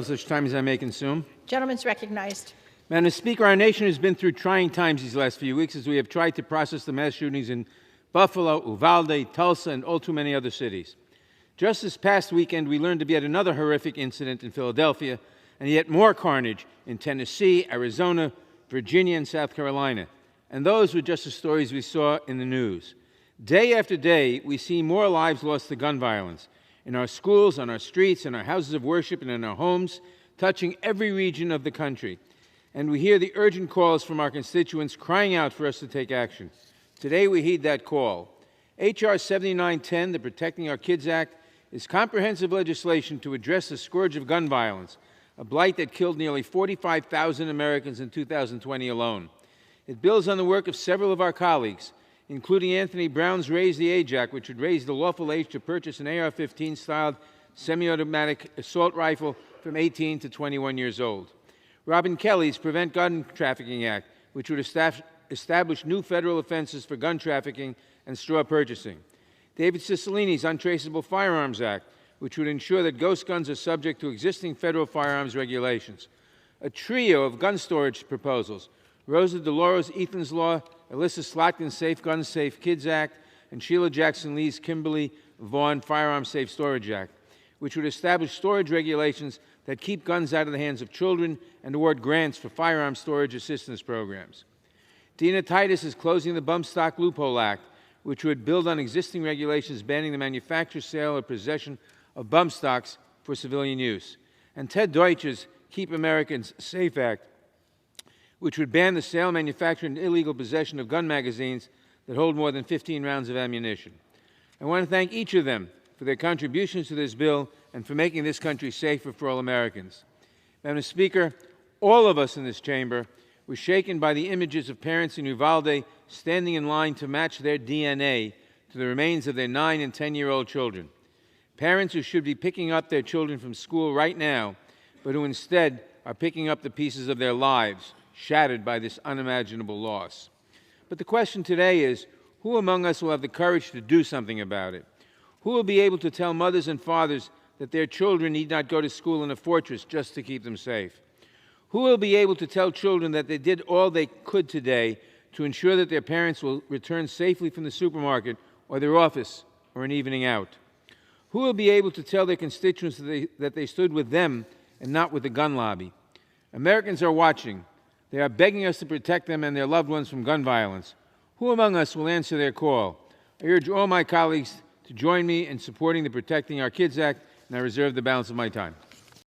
Such time as I may consume. Gentleman's recognized. Madam Speaker, our nation has been through trying times these last few weeks as we have tried to process the mass shootings in Buffalo, Uvalde, Tulsa, and all too many other cities. Just this past weekend, we learned of yet another horrific incident in Philadelphia and yet more carnage in Tennessee, Arizona, Virginia, and South Carolina. And those were just the stories we saw in the news. Day after day, we see more lives lost to gun violence in our schools, on our streets, in our houses of worship, and in our homes, touching every region of the country. And we hear the urgent calls from our constituents crying out for us to take action. Today we heed that call. H.R. 7910, the Protecting Our Kids Act, is comprehensive legislation to address the scourge of gun violence, a blight that killed nearly 45,000 Americans in 2020 alone. It builds on the work of several of our colleagues, including Anthony Brown's Raise the Age Act, which would raise the lawful age to purchase an AR-15-styled semi-automatic assault rifle from 18 to 21 years old. Robin Kelly's Prevent Gun Trafficking Act, which would establish new federal offenses for gun trafficking and straw purchasing. David Cicilline's Untraceable Firearms Act, which would ensure that ghost guns are subject to existing federal firearms regulations. A trio of gun storage proposals: Rosa DeLauro's Ethan's Law, Alyssa Slotkin's Safe Guns, Safe Kids Act, and Sheila Jackson Lee's Kimberly Vaughn Firearm Safe Storage Act, which would establish storage regulations that keep guns out of the hands of children and award grants for firearm storage assistance programs. Dina Titus is closing the Bump Stock Loophole Act, which would build on existing regulations banning the manufacture, sale, or possession of bump stocks for civilian use. And Ted Deutsch's Keep Americans Safe Act, which would ban the sale, manufacture, and illegal possession of gun magazines that hold more than 15 rounds of ammunition. I want to thank each of them for their contributions to this bill and for making this country safer for all Americans. Madam Speaker, all of us in this chamber were shaken by the images of parents in Uvalde standing in line to match their DNA to the remains of their 9- and 10-year-old children. Parents who should be picking up their children from school right now, but who instead are picking up the pieces of their lives, shattered by this unimaginable loss. But the question today is, who among us will have the courage to do something about it? Who will be able to tell mothers and fathers that their children need not go to school in a fortress just to keep them safe? Who will be able to tell children that they did all they could today to ensure that their parents will return safely from the supermarket or their office or an evening out? Who will be able to tell their constituents that they stood with them and not with the gun lobby? Americans are watching. They are begging us to protect them and their loved ones from gun violence. Who among us will answer their call? I urge all my colleagues to join me in supporting the Protecting Our Kids Act, and I reserve the balance of my time.